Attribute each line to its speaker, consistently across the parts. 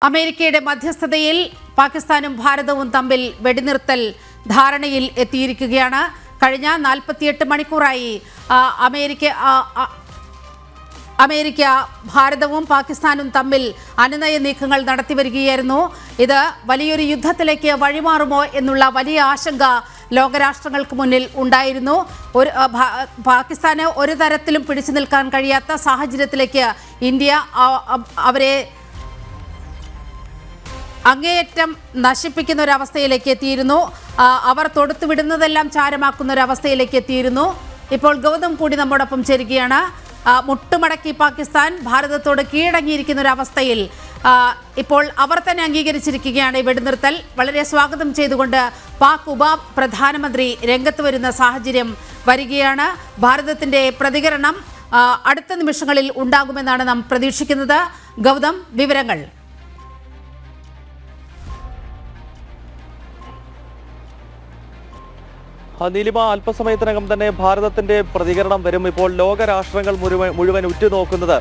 Speaker 1: അമേരിക്കയുടെ മധ്യസ്ഥതയിൽ പാകിസ്ഥാനും ഭാരതവും തമ്മിൽ വെടിനിർത്തൽ ധാരണയിൽ എത്തിയിരിക്കുകയാണ്. കഴിഞ്ഞ 48 മണിക്കൂറായി അമേരിക്ക ഭാരതവും പാകിസ്ഥാനും തമ്മിൽ അനുനയ നീക്കങ്ങൾ നടത്തിവരികയായിരുന്നു. ഇത് വലിയൊരു യുദ്ധത്തിലേക്ക് വഴിമാറുമോ എന്നുള്ള വലിയ ആശങ്ക ലോകരാഷ്ട്രങ്ങൾക്ക് മുന്നിൽ ഉണ്ടായിരുന്നു. പാകിസ്ഥാന് ഒരു തരത്തിലും പിടിച്ചു നിൽക്കാൻ കഴിയാത്ത സാഹചര്യത്തിലേക്ക് ഇന്ത്യ അവരെ അങ്ങേയറ്റം നശിപ്പിക്കുന്ന ഒരവസ്ഥയിലേക്ക് എത്തിയിരുന്നു. അവർ തൊടുത്തുവിടുന്നതെല്ലാം ചാരമാക്കുന്ന ഒരവസ്ഥയിലേക്ക് എത്തിയിരുന്നു. ഇപ്പോൾ ഗൗതം കൂടി നമ്മോടൊപ്പം ചേരുകയാണ്. മുട്ടുമടക്കി പാകിസ്ഥാൻ ഭാരതത്തോട് കീഴടങ്ങിയിരിക്കുന്ന ഒരവസ്ഥയിൽ ഇപ്പോൾ അവർ തന്നെ അംഗീകരിച്ചിരിക്കുകയാണ് ഈ വെടിനിർത്തൽ. വളരെ സ്വാഗതം ചെയ്തുകൊണ്ട് പാക് ഉപ പ്രധാനമന്ത്രി രംഗത്ത് വരുന്ന സാഹചര്യം വരികയാണ്. ഭാരതത്തിൻ്റെ പ്രതികരണം അടുത്ത നിമിഷങ്ങളിൽ ഉണ്ടാകുമെന്നാണ് നാം പ്രതീക്ഷിക്കുന്നത്. ഗൗതം, വിവരങ്ങൾ.
Speaker 2: നീലിമ, അല്പസമയത്തിനകം തന്നെ ഭാരതത്തിന്റെ പ്രതികരണം വരും. ഇപ്പോൾ ലോകരാഷ്ട്രങ്ങൾ മുഴുവൻ ഉറ്റുനോക്കുന്നത്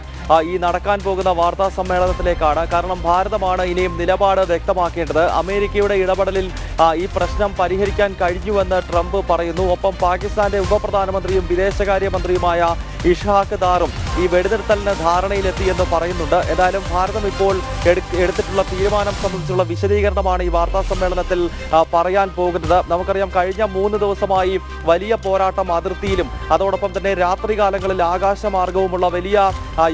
Speaker 2: ഈ നടക്കാൻ പോകുന്ന വാർത്താ സമ്മേളനത്തിലേക്കാണ്. കാരണം ഭാരതമാണ് ഇനിയും നിലപാട് വ്യക്തമാക്കേണ്ടത്. അമേരിക്കയുടെ ഇടപെടലിൽ ഈ പ്രശ്നം പരിഹരിക്കാൻ കഴിഞ്ഞുവെന്ന് ട്രംപ് പറയുന്നു. ഒപ്പം പാകിസ്ഥാന്റെ ഉപപ്രധാനമന്ത്രിയും വിദേശകാര്യമന്ത്രിയുമായ ഇഷ്ഹാഖ് ദാറും ഈ വെടിനിർത്തലിന് ധാരണയിലെത്തിയെന്ന് പറയുന്നുണ്ട്. ഏതായാലും ഭാരതം ഇപ്പോൾ എടുത്തിട്ടുള്ള തീരുമാനം സംബന്ധിച്ചുള്ള വിശദീകരണമാണ് ഈ വാർത്താ സമ്മേളനത്തിൽ പറയാൻ പോകുന്നത്. നമുക്കറിയാം, കഴിഞ്ഞ 3 ദിവസമായി വലിയ പോരാട്ടം അതിർത്തിയിലും അതോടൊപ്പം തന്നെ രാത്രികാലങ്ങളിൽ ആകാശമാർഗവുമുള്ള വലിയ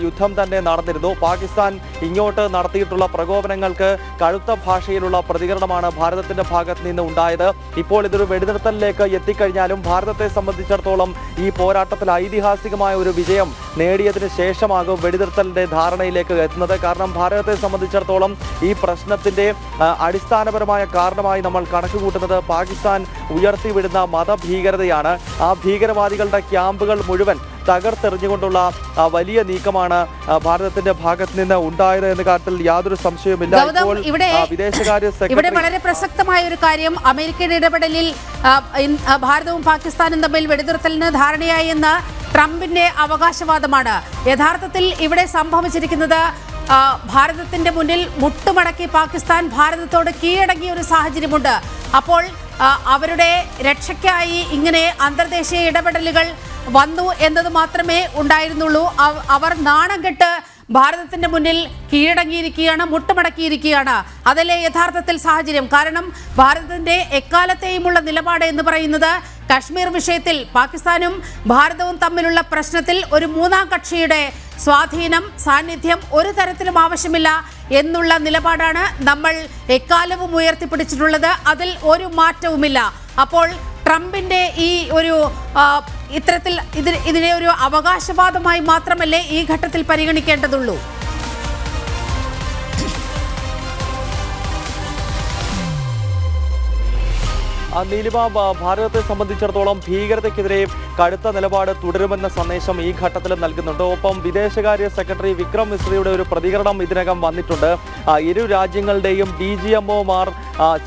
Speaker 2: യുദ്ധം തന്നെ നടന്നിരുന്നു. പാകിസ്ഥാൻ ഇങ്ങോട്ട് നടത്തിയിട്ടുള്ള പ്രകോപനങ്ങൾക്ക് കടുത്ത ഭാഷയിലുള്ള പ്രതികരണമാണ് ഭാരതത്തിന്റെ ഭാഗത്ത് നിന്ന് ഉണ്ടായത്. ഇപ്പോൾ ഇതൊരു വെടിനിർത്തലിലേക്ക് എത്തിക്കഴിഞ്ഞാലും ഭാരതത്തെ സംബന്ധിച്ചിടത്തോളം ഈ പോരാട്ടത്തിൽ ഐതിഹാസികമായ ഒരു വിജയം നേടിയതിനു ശേഷമാകും വെടിനിർത്തലിന്റെ ധാരണയിലേക്ക് എത്തുന്നത്. കാരണം ഭാരതത്തെ സംബന്ധിച്ചിടത്തോളം ഈ പ്രശ്നത്തിന്റെ അടിസ്ഥാനപരമായ കാരണമായി നമ്മൾ കണക്കുകൂട്ടുന്നത് പാകിസ്ഥാൻ ഉയർത്തിവിടുന്ന മതഭീകരതയാണ്. ആ ഭീകരവാദികളുടെ ക്യാമ്പുകൾ മുഴുവൻ തകർത്തെറിഞ്ഞുകൊണ്ടുള്ള വലിയ നീക്കമാണ് ഭാരതത്തിന്റെ ഭാഗത്ത് നിന്ന് ഉണ്ടായത് എന്ന കാര്യത്തിൽ യാതൊരു സംശയവുമില്ല.
Speaker 1: ഇവിടെ വളരെ പ്രസക്തമായ ഒരു കാര്യം, അമേരിക്കയുടെ ഇടപെടലിൽ ഭാരതവും പാകിസ്ഥാനും തമ്മിൽ വെടിനിർത്തലിന് ധാരണയായി എന്ന ട്രംപിന്റെ അവകാശവാദമാണ്. യഥാർത്ഥത്തിൽ ഇവിടെ സംഭവിച്ചിരിക്കുന്നത് ഭാരതത്തിന്റെ മുന്നിൽ മുട്ടുമടക്കി പാകിസ്ഥാൻ ഭാരതത്തോട് കീഴടങ്ങിയ ഒരു സാഹചര്യമുണ്ട്. അപ്പോൾ അവരുടെ രക്ഷയ്ക്കായി ഇങ്ങനെ അന്തർദേശീയ ഇടപെടലുകൾ വന്നു എന്നത് മാത്രമേ ഉണ്ടായിരുന്നുള്ളൂ. അവർ നാണം കെട്ട് ഭാരതത്തിന്റെ മുന്നിൽ കീഴടങ്ങിയിരിക്കുകയാണ്, മുട്ടുമടക്കിയിരിക്കുകയാണ്. അതല്ലേ യഥാർത്ഥത്തിൽ സാഹചര്യം? കാരണം ഭാരതത്തിന്റെ എക്കാലത്തെയുമുള്ള നിലപാട് എന്ന് പറയുന്നത് കശ്മീർ വിഷയത്തിൽ പാകിസ്ഥാനും ഭാരതവും തമ്മിലുള്ള പ്രശ്നത്തിൽ ഒരു മൂന്നാം കക്ഷിയുടെ സ്വാധീനം, സാന്നിധ്യം ഒരു തരത്തിലും ആവശ്യമില്ല എന്നുള്ള നിലപാടാണ് നമ്മൾ എക്കാലവും ഉയർത്തിപ്പിടിച്ചിട്ടുള്ളത്. അതിൽ ഒരു മാറ്റവുമില്ല. അപ്പോൾ ട്രംപിന്റെ ഈ ഒരു ഇത്തരത്തിൽ ഇതിനെ ഒരു അവകാശവാദമായി മാത്രമല്ലേ ഈ ഘട്ടത്തിൽ പരിഗണിക്കേണ്ടതുള്ളൂ?
Speaker 2: നീലിമ, ഭാരതത്തെ സംബന്ധിച്ചിടത്തോളം ഭീകരതയ്ക്കെതിരെ കടുത്ത നിലപാട് തുടരുമെന്ന സന്ദേശം ഈ ഘട്ടത്തിൽ നൽകുന്നുണ്ട്. ഒപ്പം വിദേശകാര്യ സെക്രട്ടറി വിക്രം മിശ്രയുടെ ഒരു പ്രതികരണം ഇതിനകം വന്നിട്ടുണ്ട്. ഇരു രാജ്യങ്ങളുടെയും DGMOമാർ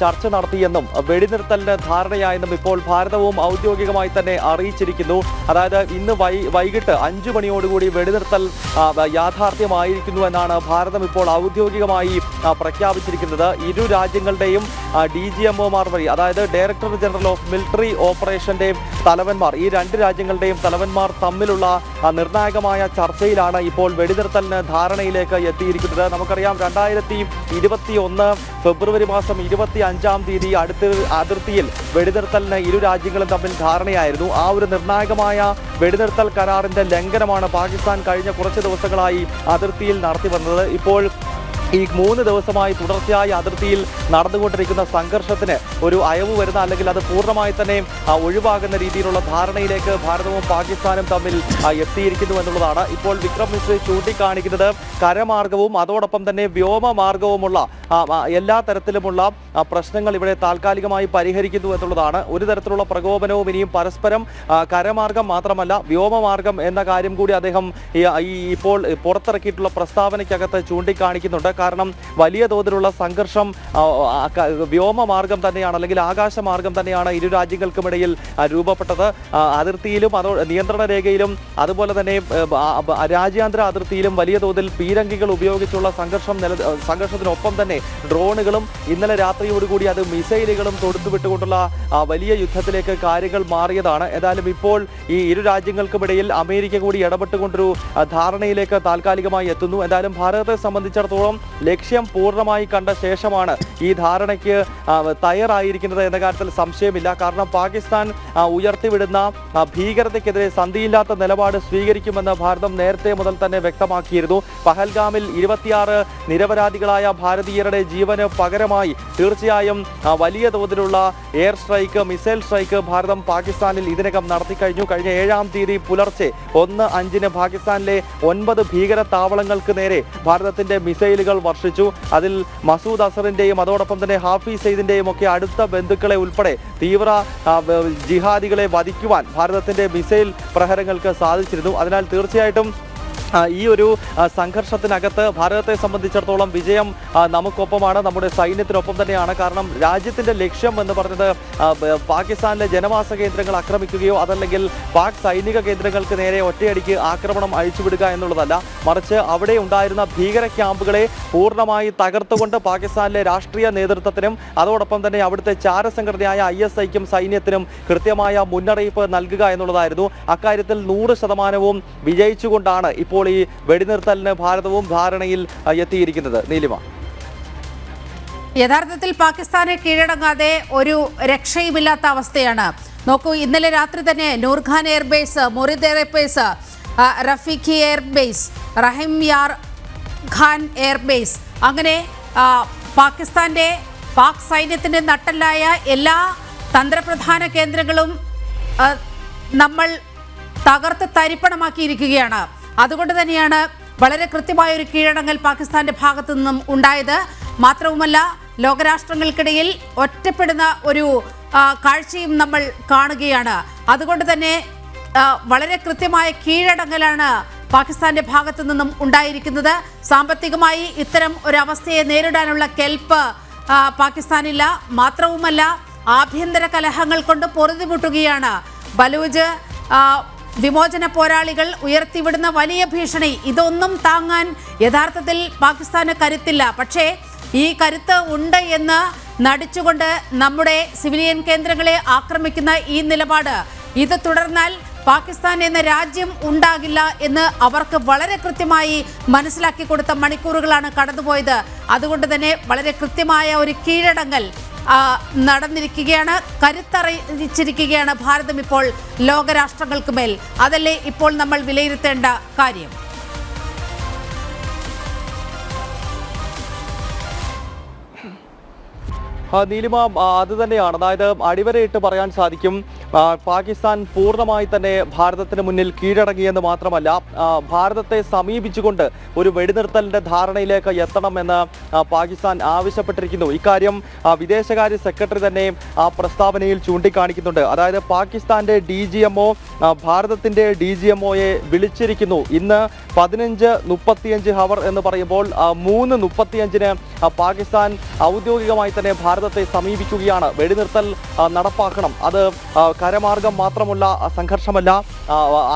Speaker 2: ചർച്ച നടത്തിയെന്നും വെടിനിർത്തലിന് ധാരണയായെന്നും ഇപ്പോൾ ഭാരതവും ഔദ്യോഗികമായി തന്നെ അറിയിച്ചിരിക്കുന്നു. അതായത് ഇന്ന് വൈകിട്ട് 5 മണിയോടുകൂടി വെടിനിർത്തൽ യാഥാർത്ഥ്യമായിരിക്കുന്നു എന്നാണ് ഭാരതം ഇപ്പോൾ ഔദ്യോഗികമായി പ്രഖ്യാപിച്ചിരിക്കുന്നത്. ഇരു രാജ്യങ്ങളുടെയും DGMOമാർ വഴി, അതായത് ഡയറക്ടർ ജനറൽ ഓഫ് മിലിറ്ററി ഓപ്പറേഷന്റെ തലവന്മാർ, ഈ 2 രാജ്യങ്ങളുടെയും തലവന്മാർ തമ്മിലുള്ള നിർണായകമായ ചർച്ചയിലാണ് ഇപ്പോൾ വെടിനിർത്തലിന് ധാരണയിലേക്ക് എത്തിയിരിക്കുന്നത്. നമുക്കറിയാം, 2021 ഫെബ്രുവരി മാസം 25-ാം തീയതി അതിർത്തിയിൽ വെടിനിർത്തലിന് ഇരു രാജ്യങ്ങളും തമ്മിൽ ധാരണയായിരുന്നു. ആ ഒരു നിർണായകമായ വെടിനിർത്തൽ കരാറിന്റെ ലംഘനമാണ് പാകിസ്ഥാൻ കഴിഞ്ഞ കുറച്ച് ദിവസങ്ങളായി അതിർത്തിയിൽ നടത്തി വന്നത്. ഇപ്പോൾ ഈ 3 ദിവസമായി തുടർച്ചയായി അതിർത്തിയിൽ നടന്നുകൊണ്ടിരിക്കുന്ന സംഘർഷത്തിന് ഒരു അയവ് വരുന്ന, അല്ലെങ്കിൽ അത് പൂർണ്ണമായി തന്നെ ഒഴിവാകുന്ന രീതിയിലുള്ള ധാരണയിലേക്ക് ഭാരതവും പാകിസ്ഥാനും തമ്മിൽ എത്തിയിരിക്കുന്നു എന്നുള്ളതാണ് ഇപ്പോൾ വിക്രം മിശ്ര ചൂണ്ടിക്കാണിക്കുന്നത്. കരമാർഗവും അതോടൊപ്പം തന്നെ വ്യോമമാർഗവുമുള്ള എല്ലാ തരത്തിലുമുള്ള പ്രശ്നങ്ങൾ ഇവിടെ താൽക്കാലികമായി പരിഹരിക്കുന്നു എന്നുള്ളതാണ്. ഒരു തരത്തിലുള്ള പ്രകോപനവും ഇനിയും പരസ്പരം കരമാർഗം മാത്രമല്ല വ്യോമമാർഗം എന്ന കാര്യം കൂടി അദ്ദേഹം ഇപ്പോൾ പുറത്തിറക്കിയിട്ടുള്ള പ്രസ്താവനയ്ക്കകത്ത് ചൂണ്ടിക്കാണിക്കുന്നുണ്ട്. കാരണം വലിയ തോതിലുള്ള സംഘർഷം വ്യോമമാർഗം തന്നെയാണ്, അല്ലെങ്കിൽ ആകാശമാർഗം തന്നെയാണ് ഇരു രാജ്യങ്ങൾക്കുമിടയിൽ രൂപപ്പെട്ടത്. അതിർത്തിയിലും നിയന്ത്രണ രേഖയിലും അതുപോലെ തന്നെ രാജ്യാന്തര അതിർത്തിയിലും വലിയ തോതിൽ പീരങ്കികൾ ഉപയോഗിച്ചുള്ള സംഘർഷത്തിനൊപ്പം തന്നെ ഡ്രോണുകളും ഇന്നലെ രാത്രിയോടുകൂടി അത് മിസൈലുകളും തൊടുത്തുവിട്ടുകൊണ്ടുള്ള വലിയ യുദ്ധത്തിലേക്ക് കാര്യങ്ങൾ മാറിയതാണ്. ഏതായാലും ഇപ്പോൾ ഈ ഇരു രാജ്യങ്ങൾക്കുമിടയിൽ അമേരിക്ക കൂടി ഇടപെട്ടുകൊണ്ടൊരു ധാരണയിലേക്ക് താൽക്കാലികമായി എത്തുന്നു. എന്തായാലും ഭാരതത്തെ സംബന്ധിച്ചിടത്തോളം ലക്ഷ്യം പൂർണ്ണമായി കണ്ട ശേഷമാണ് ഈ ധാരണയ്ക്ക് തയ്യാറായിരിക്കുന്നത് എന്ന കാര്യത്തിൽ സംശയമില്ല. കാരണം പാകിസ്ഥാൻ ഉയർത്തിവിടുന്ന ഭീകരതയ്ക്കെതിരെ സന്ധിയില്ലാത്ത നിലപാട് സ്വീകരിക്കുമെന്ന് ഭാരതം നേരത്തെ മുതൽ തന്നെ വ്യക്തമാക്കിയിരുന്നു. പഹൽഗാമിൽ 26 നിരപരാധികളായ ഭാരതീയരുടെ ജീവന് പകരമായി തീർച്ചയായും വലിയ തോതിലുള്ള എയർ സ്ട്രൈക്ക്, മിസൈൽ സ്ട്രൈക്ക് ഭാരതം പാകിസ്ഥാനിൽ ഇതിനകം നടത്തിക്കഴിഞ്ഞു. കഴിഞ്ഞ 7-ാം തീയതി പുലർച്ചെ 1:05 പാകിസ്ഥാനിലെ 9 ഭീകര താവളങ്ങൾക്ക് നേരെ ഭാരതത്തിന്റെ മിസൈലുകൾ വർഷിച്ചു. അതിൽ മസൂദ് അസറിന്റെയും അതോടൊപ്പം തന്നെ ഹാഫിസ് സയ്യിദിന്റെയും ഒക്കെ അടുത്ത ബന്ധുക്കളെ ഉൾപ്പെടെ തീവ്ര ജിഹാദികളെ വധിക്കുവാൻ ഭാരതത്തിന്റെ മിസൈൽ പ്രഹരങ്ങൾക്ക് സാധിച്ചിരുന്നു. അതിനാൽ തീർച്ചയായിട്ടും ഈ ഒരു സംഘർഷത്തിനകത്ത് ഭാരതത്തെ സംബന്ധിച്ചിടത്തോളം വിജയം നമുക്കൊപ്പമാണ്, നമ്മുടെ സൈന്യത്തിനൊപ്പം തന്നെയാണ്. കാരണം രാജ്യത്തിൻ്റെ ലക്ഷ്യം എന്ന് പറഞ്ഞത് പാകിസ്ഥാനിലെ ജനവാസ കേന്ദ്രങ്ങൾ ആക്രമിക്കുകയോ അതല്ലെങ്കിൽ പാക് സൈനിക കേന്ദ്രങ്ങൾക്ക് നേരെ ഒറ്റയടിക്ക് ആക്രമണം അഴിച്ചുവിടുക എന്നുള്ളതല്ല, മറിച്ച് അവിടെ ഉണ്ടായിരുന്ന ഭീകര ക്യാമ്പുകളെ പൂർണ്ണമായി തകർത്തുകൊണ്ട് പാകിസ്ഥാനിലെ രാഷ്ട്രീയ നേതൃത്വത്തിനും അതോടൊപ്പം തന്നെ അവിടുത്തെ ചാരസംഘടനയായ ISIക്കും സൈന്യത്തിനും കൃത്യമായ മുന്നറിയിപ്പ് നൽകുക എന്നുള്ളതായിരുന്നു. അക്കാര്യത്തിൽ 100% വിജയിച്ചുകൊണ്ടാണ് ഇപ്പോൾ ഈ വെടിനിർത്തലിന് ഭാരതവും ധാരണയിൽ എത്തിയിരിക്കുന്നത്. നീലിമ,
Speaker 1: യഥാർത്ഥത്തിൽ പാകിസ്ഥാനെ കീഴടങ്ങാതെ ഒരു രക്ഷയുമില്ലാത്ത അവസ്ഥയാണ്. നോക്കൂ, ഇന്നലെ രാത്രി തന്നെ Nur Khan airbase, Murid airbase, Rafiqui airbase, Rahim Yar Khan airbase, അങ്ങനെ പാക് സൈന്യത്തിൻ്റെ നട്ടെല്ലായ എല്ലാ തന്ത്രപ്രധാന കേന്ദ്രങ്ങളും നമ്മൾ തകർത്ത് തരിപ്പണമാക്കിയിരിക്കുകയാണ്. അതുകൊണ്ട് തന്നെയാണ് വളരെ കൃത്യമായ ഒരു കീഴടങ്ങൽ പാകിസ്ഥാന്റെ ഭാഗത്തു നിന്നും ഉണ്ടായത്. മാത്രവുമല്ല, ലോകരാഷ്ട്രങ്ങൾക്കിടയിൽ ഒറ്റപ്പെടുന്ന ഒരു കാഴ്ചയും നമ്മൾ കാണുകയാണ്. അതുകൊണ്ട് തന്നെ വളരെ കൃത്യമായ കീഴടങ്ങലാണ് പാകിസ്ഥാന്റെ ഭാഗത്തു നിന്നും ഉണ്ടായിരിക്കുന്നത്. സാമ്പത്തികമായി ഇത്തരം ഒരു അവസ്ഥയെ നേരിടാനുള്ള കെൽപ്പ് പാകിസ്ഥാനില്ല. മാത്രവുമല്ല, ആഭ്യന്തര കലഹങ്ങൾ കൊണ്ട് പൊറുതിമുട്ടുകയാണ്. ബലൂജ് വിമോചന പോരാളികൾ ഉയർത്തിവിടുന്ന വലിയ ഭീഷണി, ഇതൊന്നും താങ്ങാൻ യഥാർത്ഥത്തിൽ പാകിസ്ഥാന് കരുത്തില്ല. പക്ഷേ ഈ കരുത്ത് ഉണ്ട് എന്ന് നടിച്ചുകൊണ്ട് നമ്മുടെ സിവിലിയൻ കേന്ദ്രങ്ങളെ ആക്രമിക്കുന്ന ഈ നിലപാട്, ഇത് തുടർന്നാൽ പാകിസ്ഥാൻ എന്ന രാജ്യം ഉണ്ടാകില്ല എന്ന് അവർക്ക് വളരെ കൃത്യമായി മനസ്സിലാക്കി കൊടുത്ത മണിക്കൂറുകളാണ് കടന്നുപോയത്. അതുകൊണ്ട് തന്നെ വളരെ കൃത്യമായ ഒരു കീഴടങ്ങൽ നടന്നിരിക്കുകയാണ്. കരുത്തറിയിച്ചിരിക്കുകയാണ് ഭാരതം ഇപ്പോൾ ലോകരാഷ്ട്രങ്ങൾക്ക് മേൽ. അതല്ലേ ഇപ്പോൾ നമ്മൾ വിലയിരുത്തേണ്ട കാര്യം.
Speaker 2: നീലിമ, അത് തന്നെയാണ്. അതായത് അടിവരയിട്ട് പറയാൻ സാധിക്കും, പാകിസ്ഥാൻ പൂർണ്ണമായി തന്നെ ഭാരതത്തിന് മുന്നിൽ കീഴടങ്ങിയെന്ന് മാത്രമല്ല, ഭാരതത്തെ സമീപിച്ചുകൊണ്ട് ഒരു വെടിനിർത്തലിന്റെ ധാരണയിലേക്ക് എത്തണമെന്ന് പാകിസ്ഥാൻ ആവശ്യപ്പെട്ടിരിക്കുന്നു. ഇക്കാര്യം വിദേശകാര്യ സെക്രട്ടറി തന്നെ ആ പ്രസ്താവനയിൽ ചൂണ്ടിക്കാണിക്കുന്നുണ്ട്. അതായത് പാകിസ്ഥാന്റെ DGMO ഭാരതത്തിന്റെ DGMOയെ വിളിച്ചിരിക്കുന്നു. ഇന്ന് 15:35 ഹവർ എന്ന് പറയുമ്പോൾ 3:35 പാകിസ്ഥാൻ ഔദ്യോഗികമായി തന്നെ ഭാരതത്തെ സമീപിക്കുകയാണ്. വെടിനിർത്തൽ നടപ്പാക്കണം. അത് കരമാർഗം മാത്രമുള്ള സംഘർഷമല്ല,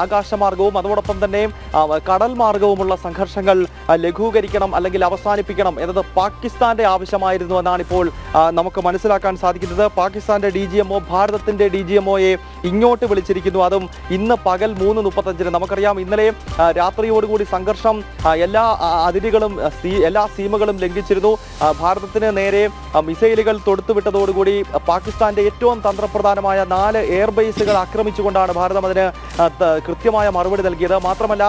Speaker 2: ആകാശമാർഗവും അതോടൊപ്പം തന്നെ കടൽ മാർഗവുമുള്ള സംഘർഷങ്ങൾ ലഘൂകരിക്കണം അല്ലെങ്കിൽ അവസാനിപ്പിക്കണം എന്നത് പാകിസ്ഥാന്റെ ആവശ്യമായിരുന്നു എന്നാണ് ഇപ്പോൾ നമുക്ക് മനസ്സിലാക്കാൻ സാധിക്കുന്നത്. പാകിസ്ഥാന്റെ DGMO ഭാരതത്തിന്റെ DGMOയെ ഇങ്ങോട്ട് വിളിച്ചിരിക്കുന്നു. അതും ഇന്ന് പകൽ 3:35. നമുക്കറിയാം, ഇന്നലെ രാത്രിയോടുകൂടി സംഘർഷം എല്ലാ അതിരുകളും എല്ലാ സീമകളും ലംഘിച്ചിരുന്നു. ഭാരതത്തിന് നേരെ മിസൈലുകൾ തൊടുത്തുവിട്ടതോടുകൂടി പാകിസ്ഥാന്റെ ഏറ്റവും തന്ത്രപ്രധാനമായ 4 എയർബേസുകൾ ആക്രമിച്ചുകൊണ്ടാണ് ഭാരതം അതിന് കൃത്യമായ മറുപടി നൽകിയത്. മാത്രമല്ല,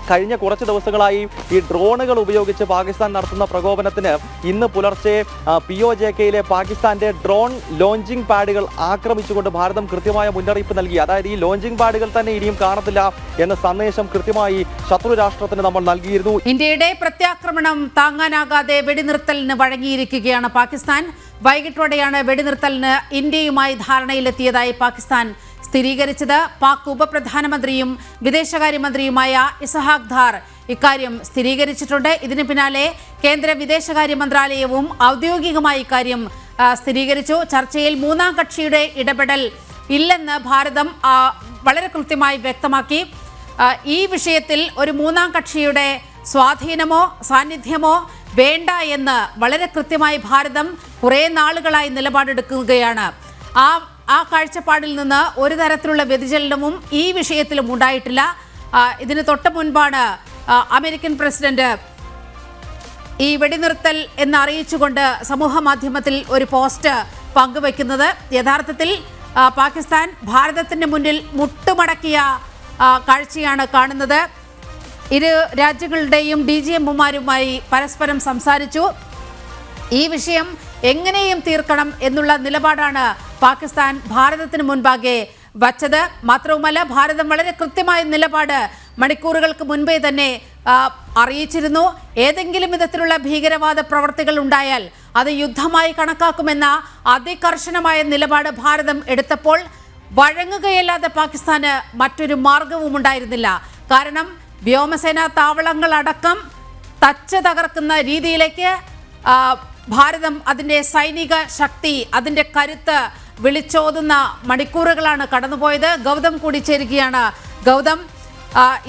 Speaker 2: കഴിഞ്ഞ കുറച്ച് ദിവസങ്ങളായി ഈ ഡ്രോണുകൾ ഉപയോഗിച്ച് പാകിസ്ഥാൻ നടത്തുന്ന പ്രകോപനത്തിന് ഇന്ന് പുലർച്ചെ POJKയിലെ പാകിസ്ഥാന്റെ ഡ്രോൺ ലോഞ്ചിങ് പാഡുകൾ ആക്രമിച്ചുകൊണ്ട് ഭാരതം കൃത്യമായ മുന്നറിയിപ്പ് നൽകി. അതായത് ഈ ലോഞ്ചിങ് പാഡുകൾ തന്നെ ഇനിയും കാണത്തില്ല എന്ന സന്ദേശം കൃത്യമായി ശത്രു രാഷ്ട്രത്തിന് നമ്മൾ നൽകിയിരുന്നു.
Speaker 1: ഇന്ത്യയുടെ പ്രത്യാക്രമണം താങ്ങാനാകാതെ വെടിനിർത്തലിന് വഴങ്ങിയിരിക്കുകയാണ് പാകിസ്ഥാൻ. വൈകിട്ടോടെയാണ് വെടിനിർത്തലിന് ഇന്ത്യയുമായി ധാരണയിലെത്തിയതായി പാകിസ്ഥാൻ സ്ഥിരീകരിച്ചത്. പാക് ഉപപ്രധാനമന്ത്രിയും വിദേശകാര്യമന്ത്രിയുമായ ഇസഹാഖ് ധാർ ഇക്കാര്യം സ്ഥിരീകരിച്ചിട്ടുണ്ട്. ഇതിന് പിന്നാലെ കേന്ദ്ര വിദേശകാര്യ മന്ത്രാലയവും ഔദ്യോഗികമായി ഇക്കാര്യം സ്ഥിരീകരിച്ചു. ചർച്ചയിൽ മൂന്നാം കക്ഷിയുടെ ഇടപെടൽ ഇല്ലെന്ന് ഭാരതം വളരെ കൃത്യമായി വ്യക്തമാക്കി. ഈ വിഷയത്തിൽ ഒരു മൂന്നാം കക്ഷിയുടെ സ്വാധീനമോ സാന്നിധ്യമോ വേണ്ട എന്ന് വളരെ കൃത്യമായി ഭാരതം കുറേ നാളുകളായി നിലപാടെടുക്കുകയാണ്. ആ കാഴ്ചപ്പാടിൽ നിന്ന് ഒരു തരത്തിലുള്ള വ്യതിചലനവും ഈ വിഷയത്തിലും ഉണ്ടായിട്ടില്ല. ഇതിന് തൊട്ട് മുൻപാണ് അമേരിക്കൻ പ്രസിഡന്റ് ഈ വെടിനിർത്തൽ എന്നറിയിച്ചുകൊണ്ട് സമൂഹ മാധ്യമത്തിൽ ഒരു പോസ്റ്റ് പങ്കുവെക്കുന്നത്. യഥാർത്ഥത്തിൽ പാകിസ്ഥാൻ ഭാരതത്തിന് മുന്നിൽ മുട്ടുമടക്കിയ കാഴ്ചയാണ് കാണുന്നത്. ഇരു രാജ്യങ്ങളുടെയും DGMമാരുമായി പരസ്പരം സംസാരിച്ചു. ഈ വിഷയം എങ്ങനെയും തീർക്കണം എന്നുള്ള നിലപാടാണ് പാകിസ്ഥാൻ ഭാരതത്തിന് മുൻപാകെ വച്ചത്. മാത്രവുമല്ല, ഭാരതം വളരെ കൃത്യമായ നിലപാട് മണിക്കൂറുകൾക്ക് മുൻപേ തന്നെ അറിയിച്ചിരുന്നു. ഏതെങ്കിലും വിധത്തിലുള്ള ഭീകരവാദ പ്രവർത്തികൾ ഉണ്ടായാൽ അത് യുദ്ധമായി കണക്കാക്കുമെന്ന അതികർശനമായ നിലപാട് ഭാരതം എടുത്തപ്പോൾ വഴങ്ങുകയല്ലാതെ പാകിസ്ഥാന് മറ്റൊരു മാർഗവും ഉണ്ടായിരുന്നില്ല. കാരണം വ്യോമസേനാ താവളങ്ങളടക്കം തച്ച് തകർക്കുന്ന രീതിയിലേക്ക് ഭാരതം അതിൻ്റെ സൈനിക ശക്തി, അതിൻ്റെ കരുത്ത് വിളിച്ചോതുന്ന മണിക്കൂറുകളാണ് കടന്നുപോയത്. ഗൗതം കൂടി ചേരുകയാണ്. ഗൗതം,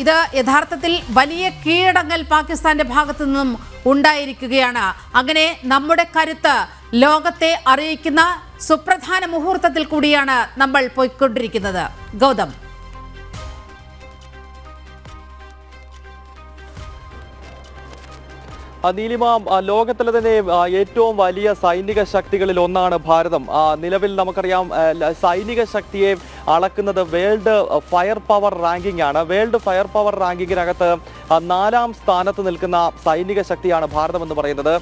Speaker 1: ഇത് യഥാർത്ഥത്തിൽ വലിയ കീഴടങ്ങൽ പാകിസ്ഥാന്റെ ഭാഗത്തു നിന്നും ഉണ്ടായിരിക്കുകയാണ്. അങ്ങനെ നമ്മുടെ കരുത്ത് ലോകത്തെ അറിയിക്കുന്ന സുപ്രധാന മുഹൂർത്തത്തിൽ കൂടിയാണ് നമ്മൾ പോയിക്കൊണ്ടിരിക്കുന്നത്. ഗൗതം,
Speaker 2: നീലിമ, ലോകത്തിലെ തന്നെ ഏറ്റവും വലിയ സൈനിക ശക്തികളിൽ ഒന്നാണ് ഭാരതം. നിലവിൽ നമുക്കറിയാം, സൈനിക ശക്തിയെ അളക്കുന്നത് വേൾഡ് ഫയർ പവർ റാങ്കിംഗ് ആണ്. വേൾഡ് ഫയർ പവർ റാങ്കിങ്ങിനകത്ത് 4ാം സ്ഥാനത്ത് നിൽക്കുന്ന സൈനിക ശക്തിയാണ് ഭാരതം എന്ന് പറയുന്നത്.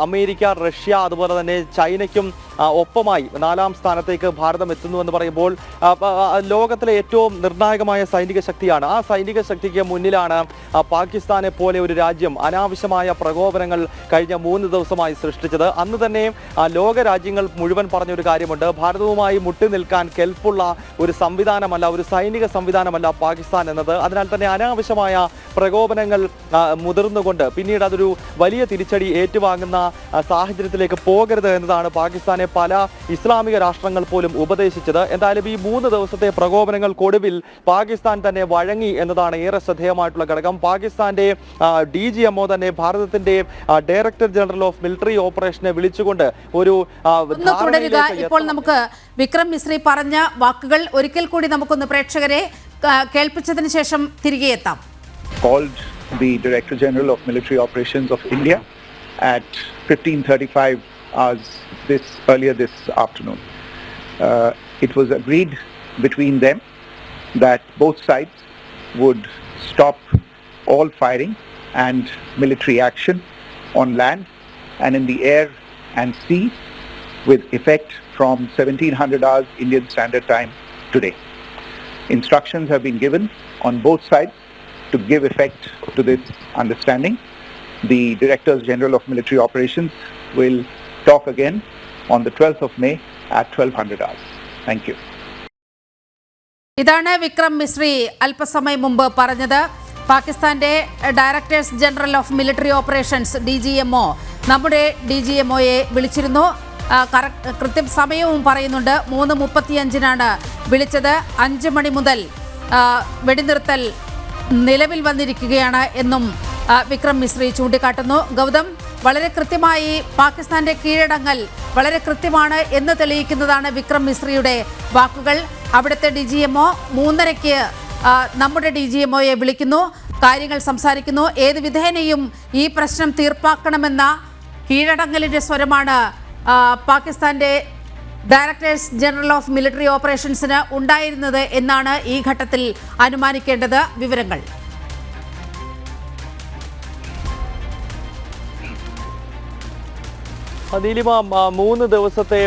Speaker 2: അമേരിക്ക, റഷ്യ, അതുപോലെ തന്നെ ചൈനയ്ക്കും ഒപ്പമായി 4ാം സ്ഥാനത്തേക്ക് ഭാരതം എത്തുന്നു എന്ന് പറയുമ്പോൾ ലോകത്തിലെ ഏറ്റവും നിർണായകമായ സൈനിക ശക്തിയാണ്. ആ സൈനിക ശക്തിക്ക് മുന്നിലാണ് പാകിസ്ഥാനെ പോലെ ഒരു രാജ്യം അനാവശ്യമായ പ്രകോപനങ്ങൾ കഴിഞ്ഞ 3 ദിവസമായി സൃഷ്ടിച്ചത്. അന്ന് തന്നെ ലോക രാജ്യങ്ങൾ മുഴുവൻ പറഞ്ഞൊരു കാര്യമുണ്ട്, ഭാരതവുമായി മുട്ടി നിൽക്കാൻ കെൽപ്പുള്ള ഒരു സംവിധാനമല്ല, ഒരു സൈനിക സംവിധാനമല്ല പാകിസ്ഥാൻ എന്നത്. അതിനാൽ തന്നെ അനാവശ്യമായ പ്രകോപനങ്ങൾ മുതിർന്നുകൊണ്ട് പിന്നീട് അതൊരു വലിയ തിരിച്ചടി ഏറ്റുവാങ്ങുന്ന സാഹചര്യത്തിലേക്ക് പോകരുത് എന്നതാണ് പാകിസ്ഥാനെ പല ഇസ്ലാമിക രാഷ്ട്രങ്ങൾ പോലും ഉപദേശിച്ചത്. എന്തായാലും ഈ 3 ദിവസത്തെ പ്രകോപനങ്ങൾക്കൊടുവിൽ പാകിസ്ഥാൻ തന്നെ വഴങ്ങി എന്നതാണ് ഏറെ ശ്രദ്ധേയമായിട്ടുള്ള ഘടകം. പാകിസ്ഥാന്റെ DGMO തന്നെ ഭാരതത്തിന്റെ ഡയറക്ടർ ജനറൽ ഓഫ് മിലിറ്ററി ഓപ്പറേഷനെ വിളിച്ചുകൊണ്ട് ഒരു
Speaker 1: ഇപ്പോൾ നമുക്ക് വിക്രം മിശ്രി പറഞ്ഞ വാക്കുകൾ ഒരിക്കൽ കൂടി നമുക്കൊന്ന് പ്രേക്ഷകരെ കേൾപ്പിച്ചതിന് ശേഷം തിരികെ എത്താം.
Speaker 3: Called the Director General of Military Operations of India at 15:35 hours earlier this afternoon. It was agreed between them that both sides would stop all firing and military action on land and in the air and sea with effect from 1700 hours Indian Standard Time today. Instructions have been given on both sides to give effect to this understanding. The Directors General of Military Operations will talk again on the 12th of May at 1200 hours. Thank you.
Speaker 1: ഇതാണ് വിക്രം മിശ്രി അല്പസമയം മുമ്പ് പറഞ്ഞത്. പാകിസ്ഥാന്റെ directors general of military operations DGMO നമ്മുടെ DGMOയെ വിളിച്ചിരുന്നു. കൃത്യം സമയവും പറയുന്നുണ്ട്. 3:35 വിളിച്ചത്. 5 മണി മുതൽ വെടിനിർത്തൽ നിലവിൽ വന്നിരിക്കുകയാണ് എന്നും വിക്രം മിശ്രി ചൂണ്ടിക്കാട്ടുന്നു. ഗൗതം, വളരെ കൃത്യമായി പാകിസ്ഥാന്റെ കീഴടങ്ങൽ വളരെ കൃത്യമാണ് എന്ന് തെളിയിക്കുന്നതാണ് വിക്രം മിശ്രിയുടെ വാക്കുകൾ. അവിടുത്തെ DGMO 3:30 നമ്മുടെ DGMOയെ വിളിക്കുന്നു, കാര്യങ്ങൾ സംസാരിക്കുന്നു. ഏത് വിധേനയും ഈ പ്രശ്നം തീർപ്പാക്കണമെന്ന കീഴടങ്ങലിന്റെ സ്വരമാണ് പാകിസ്ഥാന്റെ ഡയറക്ടേഴ്സ് ജനറൽ ഓഫ് മിലിറ്ററി ഓപ്പറേഷൻസിന് ഉണ്ടായിരുന്നത് എന്നാണ് ഈ ഘട്ടത്തിൽ അനുമാനിക്കേണ്ടത്. വിവരങ്ങൾ
Speaker 2: നീലിമ, 3 ദിവസത്തെ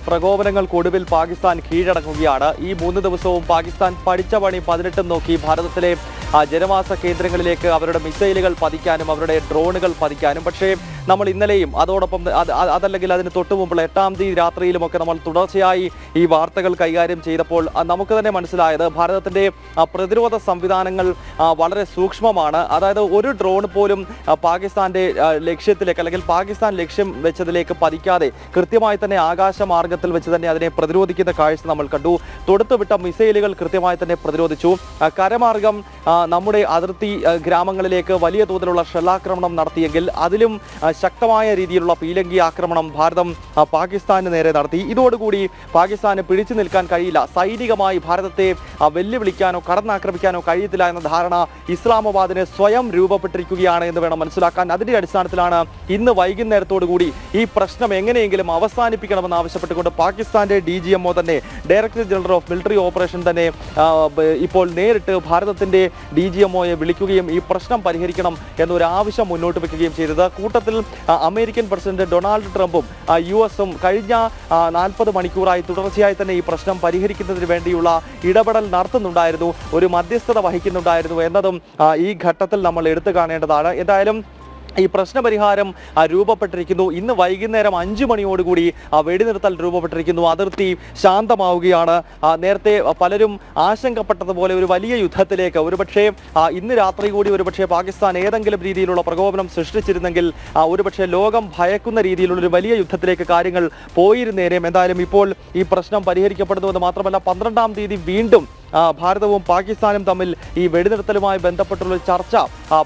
Speaker 2: പ്രകോപനങ്ങൾക്കൊടുവിൽ പാകിസ്ഥാൻ കീഴടങ്ങുകയാണ്. ഈ 3 ദിവസവും പാകിസ്ഥാൻ പഠിച്ച പണി 18 നോക്കി ഭാരതത്തിലെ ജനവാസ കേന്ദ്രങ്ങളിലേക്ക് അവരുടെ മിസൈലുകൾ പതിക്കാനും അവരുടെ ഡ്രോണുകൾ പതിക്കാനും. പക്ഷേ നമ്മൾ ഇന്നലെയും അതോടൊപ്പം അതല്ലെങ്കിൽ അതിന് തൊട്ടു മുമ്പുള്ള 8-ാം തീയതി രാത്രിയിലുമൊക്കെ നമ്മൾ തുടർച്ചയായി ഈ വാർത്തകൾ കൈകാര്യം ചെയ്തപ്പോൾ നമുക്ക് തന്നെ മനസ്സിലായത് ഭാരതത്തിന്റെ പ്രതിരോധ സംവിധാനങ്ങൾ വളരെ സൂക്ഷ്മമാണ്. അതായത് ഒരു ഡ്രോൺ പോലും പാകിസ്ഥാന്റെ ലക്ഷ്യത്തിലേക്ക് അല്ലെങ്കിൽ പാകിസ്ഥാൻ ലക്ഷ്യം വെച്ചതിലേക്ക് പതിക്കാതെ കൃത്യമായി തന്നെ ആകാശമാർഗത്തിൽ വെച്ച് തന്നെ അതിനെ പ്രതിരോധിക്കുന്ന കാഴ്ച നമ്മൾ കണ്ടു. തൊടുത്തുവിട്ട മിസൈലുകൾ കൃത്യമായി തന്നെ പ്രതിരോധിച്ചു. കരമാർഗം നമ്മുടെ അതിർത്തി ഗ്രാമങ്ങളിലേക്ക് വലിയ തോതിലുള്ള ഷെല്ലാക്രമണം നടത്തിയെങ്കിൽ അതിലും ശക്തമായ രീതിയിലുള്ള പീലങ്കി ആക്രമണം ഭാരതം പാകിസ്ഥാന് നേരെ നടത്തി. ഇതോടുകൂടി പാകിസ്ഥാന് പിടിച്ചു നിൽക്കാൻ കഴിയില്ല, സൈനികമായി ഭാരതത്തെ വെല്ലുവിളിക്കാനോ കടന്നാക്രമിക്കാനോ കഴിയത്തില്ല എന്ന ധാരണ ഇസ്ലാമാബാദിന് സ്വയം രൂപപ്പെട്ടിരിക്കുകയാണ് എന്ന് വേണം മനസ്സിലാക്കാൻ. അതിന്റെ അടിസ്ഥാനത്തിലാണ് ഇന്ന് വൈകുന്നേരത്തോടു കൂടി ഈ പ്രശ്നം എങ്ങനെയെങ്കിലും അവസാനിപ്പിക്കണമെന്ന് ആവശ്യപ്പെട്ടുകൊണ്ട് പാകിസ്ഥാന്റെ DGMO തന്നെ, director general of military operation തന്നെ ഇപ്പോൾ നേരിട്ട് ഭാരതത്തിന്റെ DGMOയെ വിളിക്കുകയും ഈ പ്രശ്നം പരിഹരിക്കണം എന്നൊരു ആവശ്യം മുന്നോട്ട് വെക്കുകയും ചെയ്തത്. കൂട്ടത്തിൽ അമേരിക്കൻ പ്രസിഡന്റ് ഡൊണാൾഡ് ട്രംപും US-ഉം കഴിഞ്ഞ 40 മണിക്കൂറായി തുടർച്ചയായി തന്നെ ഈ പ്രശ്നം പരിഹരിക്കുന്നതിന് വേണ്ടിയുള്ള ഇടപെടൽ നടത്തുന്നുണ്ടായിരുന്നു, ഒരു മധ്യസ്ഥത വഹിക്കുന്നുണ്ടായിരുന്നു എന്നതും ഈ ഘട്ടത്തിൽ നമ്മൾ എടുത്തു കാണേണ്ടതാണ്. എന്തായാലും ഈ പ്രശ്നപരിഹാരം രൂപപ്പെട്ടിരിക്കുന്നു. ഇന്ന് വൈകുന്നേരം 5 മണിയോടുകൂടി വെടിനിർത്തൽ രൂപപ്പെട്ടിരിക്കുന്നു. അതിർത്തി ശാന്തമാവുകയാണ്. നേരത്തെ പലരും ആശങ്കപ്പെട്ടതുപോലെ ഒരു വലിയ യുദ്ധത്തിലേക്ക് ഒരുപക്ഷെ ഇന്ന് രാത്രി കൂടി ഒരുപക്ഷെ പാകിസ്ഥാൻ ഏതെങ്കിലും രീതിയിലുള്ള പ്രകോപനം സൃഷ്ടിച്ചിരുന്നെങ്കിൽ ഒരുപക്ഷെ ലോകം ഭയക്കുന്ന രീതിയിലുള്ള ഒരു വലിയ യുദ്ധത്തിലേക്ക് കാര്യങ്ങൾ പോയിരുന്നേനേം. എന്തായാലും ഇപ്പോൾ ഈ പ്രശ്നം പരിഹരിക്കപ്പെടുന്നുവെന്ന് മാത്രമല്ല 12-ാം തീയതി വീണ്ടും ഭാരതവും പാകിസ്ഥാനും തമ്മിൽ ഈ വെടിനിർത്തലുമായി ബന്ധപ്പെട്ടുള്ള ചർച്ച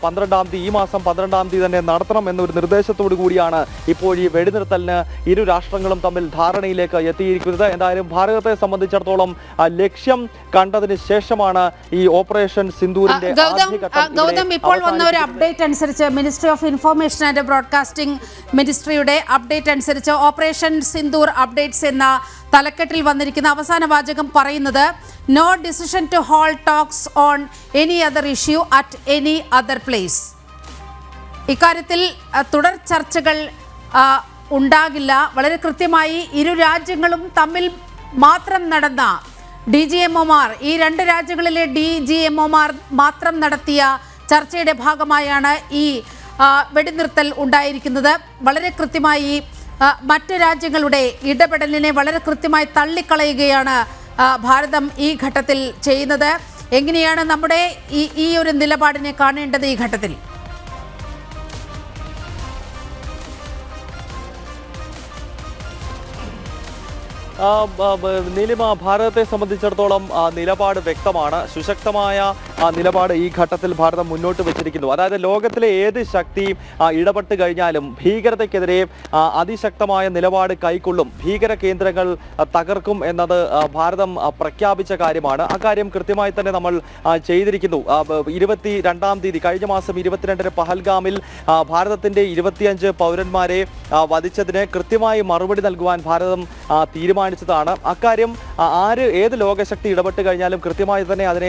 Speaker 2: 12-ാം തീയതി, ഈ മാസം 12-ാം തീയതി തന്നെ നടത്തണം എന്നൊരു നിർദ്ദേശത്തോടു കൂടിയാണ് ഇപ്പോൾ ഈ വെടിനിർത്തലിന് ഇരു രാഷ്ട്രങ്ങളും തമ്മിൽ ധാരണയിലേക്ക് എത്തിയിരിക്കുന്നത്. എന്തായാലും ഭാരതത്തെ സംബന്ധിച്ചിടത്തോളം ലക്ഷ്യം കണ്ടതിന് ശേഷമാണ് ഈ ഓപ്പറേഷൻ സിന്ദൂരിന്റെ
Speaker 1: ഗൗതം, ഇപ്പോൾ വന്ന ഒരു അപ്ഡേറ്റ് അനുസരിച്ച് ministry of information and broadcasting മിനിസ്ട്രിയുടെ അപ്ഡേറ്റ് അനുസരിച്ച് ഓപ്പറേഷൻ സിന്ദൂർ അപ്ഡേറ്റ്സ് എന്ന തലക്കെട്ടിൽ വന്നിരിക്കുന്ന അവസാന വാചകം പറയുന്നത് no decision to hold talks on any other issue at any other place. ഇക്കാര്യത്തിൽ തുടർ ചർച്ചകൾ ഉണ്ടാകില്ല. വളരെ കൃത്യമായി ഇരു രാജ്യങ്ങളും തമ്മിൽ മാത്രം നടന്ന DGMOമാർ, ഈ 2 രാജ്യങ്ങളിലെ DGMOമാർ മാത്രം നടത്തിയ ചർച്ചയുടെ ഭാഗമായാണ് ഈ വെടിനിർത്തൽ ഉണ്ടായിരിക്കുന്നത്. വളരെ കൃത്യമായി മറ്റു രാജ്യങ്ങളുടെ ഇടപെടലിനെ വളരെ കൃത്യമായി തള്ളിക്കളയുകയാണ് ഭാരതം ഈ ഘട്ടത്തിൽ ചെയ്യുന്നത്. എങ്ങനെയാണ് നമ്മുടെ ഈ ഒരു നിലപാടിനെ കാണേണ്ടത് ഈ ഘട്ടത്തിൽ?
Speaker 2: നീലിമ, ഭാരതത്തെ സംബന്ധിച്ചിടത്തോളം നിലപാട് വ്യക്തമാണ്. സുശക്തമായ നിലപാട് ഈ ഘട്ടത്തിൽ ഭാരതം മുന്നോട്ട് വെച്ചിരിക്കുന്നു. അതായത് ലോകത്തിലെ ഏത് ശക്തി ഇടപെട്ട് കഴിഞ്ഞാലും ഭീകരതയ്ക്കെതിരെ അതിശക്തമായ നിലപാട് കൈക്കൊള്ളും, ഭീകര കേന്ദ്രങ്ങൾ തകർക്കും എന്നത് ഭാരതം പ്രഖ്യാപിച്ച കാര്യമാണ്. അക്കാര്യം കൃത്യമായി തന്നെ നമ്മൾ ചെയ്തിരിക്കുന്നു. 22-ാം തീയതി കഴിഞ്ഞ മാസം 22-ന് പഹൽഗാമിൽ ഭാരതത്തിന്റെ 25 പൗരന്മാരെ വധിച്ചതിന് കൃത്യമായി മറുപടി നൽകുവാൻ ഭാരതം തീരുമാനിച്ചതാണ്. അക്കാര്യം ഏത് ലോകശക്തി ഇടപെട്ട് കഴിഞ്ഞാലും കൃത്യമായി തന്നെ അതിനെ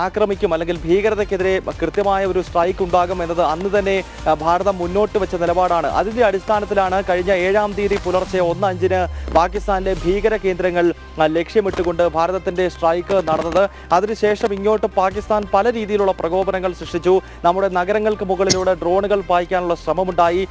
Speaker 2: ആക്രമിക്കും, അല്ലെങ്കിൽ ഭീകരതയ്ക്കെതിരെ കൃത്യമായ ഒരു സ്ട്രൈക്ക് ഉണ്ടാകും എന്നത് അന്ന് തന്നെ ഭാരതം മുന്നോട്ട് വെച്ച നിലപാടാണ്. അതിന്റെ അടിസ്ഥാനത്തിലാണ് കഴിഞ്ഞ 7-ാം തീയതി പുലർച്ചെ 1:05-ന് പാകിസ്ഥാനിലെ ഭീകര കേന്ദ്രങ്ങൾ ലക്ഷ്യമിട്ടുകൊണ്ട് ഭാരതത്തിന്റെ സ്ട്രൈക്ക് നടന്നത്. അതിനുശേഷം ഇങ്ങോട്ട് പാകിസ്ഥാൻ പല രീതിയിലുള്ള പ്രകോപനങ്ങൾ സൃഷ്ടിച്ചു. നമ്മുടെ നഗരങ്ങൾക്ക് മുകളിലൂടെ ഡ്രോണുകൾ പായിക്കാനുള്ള ശ്രമമുണ്ടായി.